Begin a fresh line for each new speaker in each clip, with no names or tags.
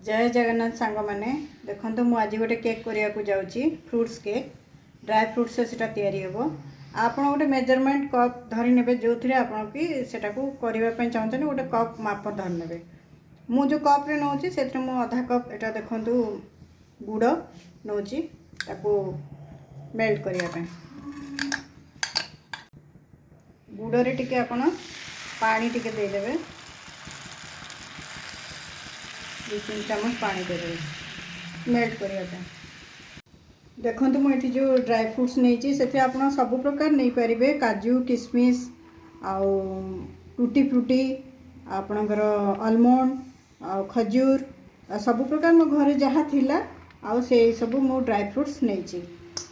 जय जगन्नाथ सांग मैंने देखो मुझे आज गोटे केक करने जाऊँगी फ्रूट्स केक ड्राई फ्रूट्स से तैयारी हे आप गोटे मेजरमेंट कप धरी ने जो थे आपड़ कि करने चाहते गोटे कप माप धरी ने मु जो कप रे नौ से अधा कप एटा देखु गुड़ नौ मेल्ट करने गुड़े टिके आपण पानी टिके देदेवे 2-3 चम्मच पानी देदेवे मेल्ट करने देखो मुझे जो ड्राई फ्रूट्स नहीं से आप सब प्रकार नहीं पारे काजू किशमिश आउ टूटी फ्रूटी आपणकर आलमंड आ खजूर सब प्रकार मो घरे जहाँ थिला आउ से सब मो ड्राई फ्रूट्स नहीं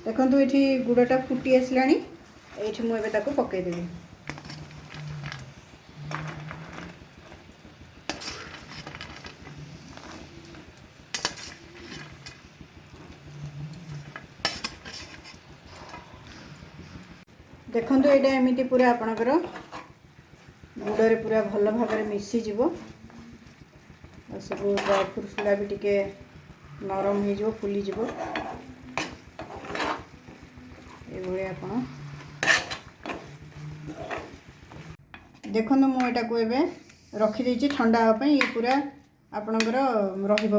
देखो ये गुड़टा फुटी आसला ये मुझे पकईदेवी देखो यहाँ एमती पूरा आपणकर गुड़े पूरा भल भाव मिसीज सब ड्राई फ्रूट्स गुला भी टिके नरम हो फुलीज ये आप देखो मुझे रखीदे ठंडा हाँपाई ये पूरा आपणकर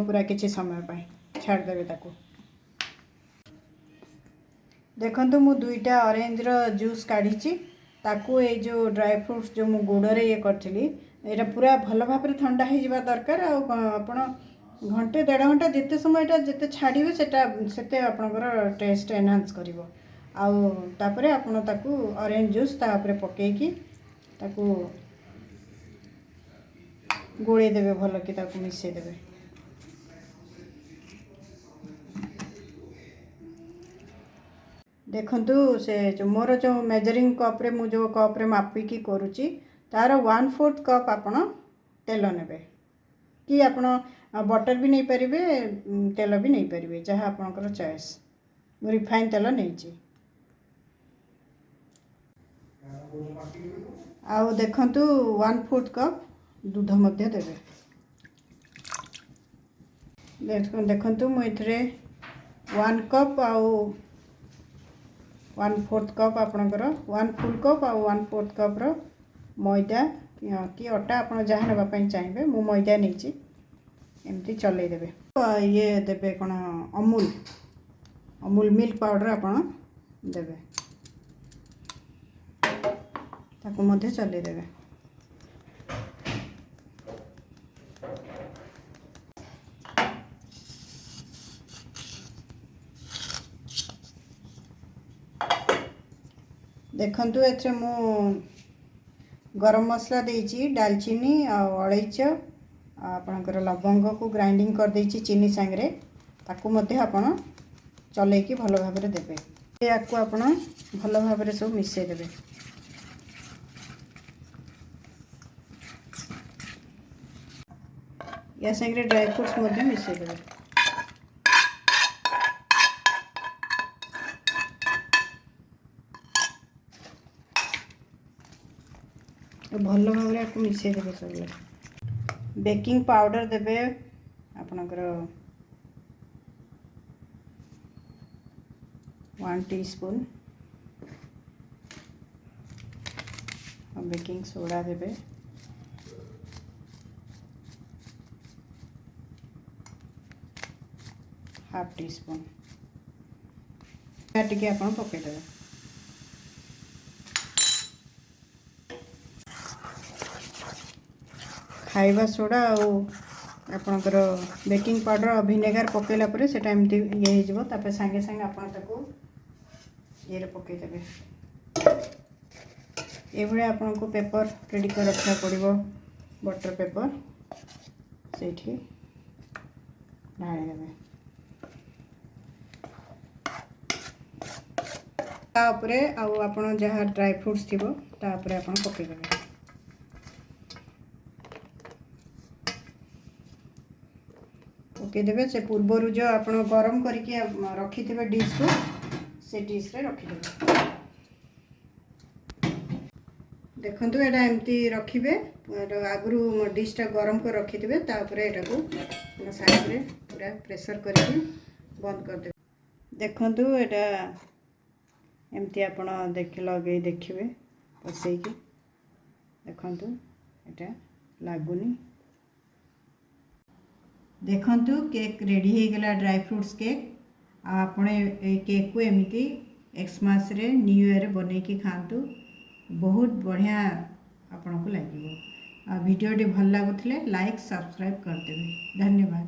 पूरा किसी समय छाड़देवे ताको देखो मु 2टा ऑरेंज रो जूस काढ़ी ताकू ये जो ड्राई फ्रूट्स जो मु गुड़े ये करी ये पूरा भल भाव ठंडा हो जावा दरकार आप घंटे 1.5 घंटा जिते समय जिते छाड़े से आपणकर टेस्ट एनहांस कर आपन ताकू ऑरेंज जूस तापर पकईकी ताकू गोले देवे भल कि ताकू मिसई देवे देखंतु से जो मोर जो मेजरिंग कप रे मु जो कप रे मापिकी करूची तार 1/4 कप आपण तेल नेबे कि आपण बटर भी नहीं पारे तेल भी नहीं पारे जहाँ आपणकर चॉइस मु रिफाइन तेल नहीं आउ देखंतु 1/4 कप दूध मध्य देबे देखंतु मु इथरे 1 कप आउ 1/4 कप आपणकर 1 फुल कप आ 1/4 कप रो मैदा कि अटा आप जहाँ नापी चाहिए मु मैदा नहीं एमती चल देवे ये देवे कौन अमूल मिल्क पाउडर आपड़ देवे ताको मध्य चल देवे देखंतु एथरे मु गरम मसला देइची दालचीनी अलैच आपणकर लवंग को ग्राइंडिंग कर देइची चीनी सांगरे ताकू मध्य आपण चलैकी भल भाव देबे याकू आपण भल भाव सब मिसई देबे या सांगरे ड्राई फ्रूट्स मध्य मिसई देबे भल भाव आपको मिसई देवे सब बेकिंग पाउडर देवे आपणकर 1 टीस्पून बेकिंग सोडा देवे हाफ टीस्पून टे आप पकईदेवे खाइबा सोडा आपणकर बेकिंग पाउडर और विनेगार पकईला परे सेटा एमती ये हो तापर सांगे सांगे आपन ताको ये पकईदेवे ये आपन को पेपर रेडी कर रखा पड़ो बटर पेपर से ढाई देवे तापरे आपन जहाँ ड्राई फ्रूट्स थी तापरे आपन पकईदेवे पकईदेवे से पूर्वर जो आप गरम करके रखी थे डिश को से डिश रे रखीदे देखो यहाँ एमती रखिए आगु डिशटा गरम कर रखी थे तापर यहाँ साइड रे पूरा प्रेशर करके बंद कर दे। देखंतु एटा एमती आपण देख लगे देखिए पसैकी देखंतु एटा लागुनी। देखंतु केक रेडी हो गला ड्राई फ्रूट्स केक। आपण ए केक को एमती एक्समास रे न्यू ईयर बनै की खातु बहुत बढ़िया आपन को लगे। वीडियो टी भल लागुथिले लाइक सब्सक्राइब कर देबे। धन्यवाद।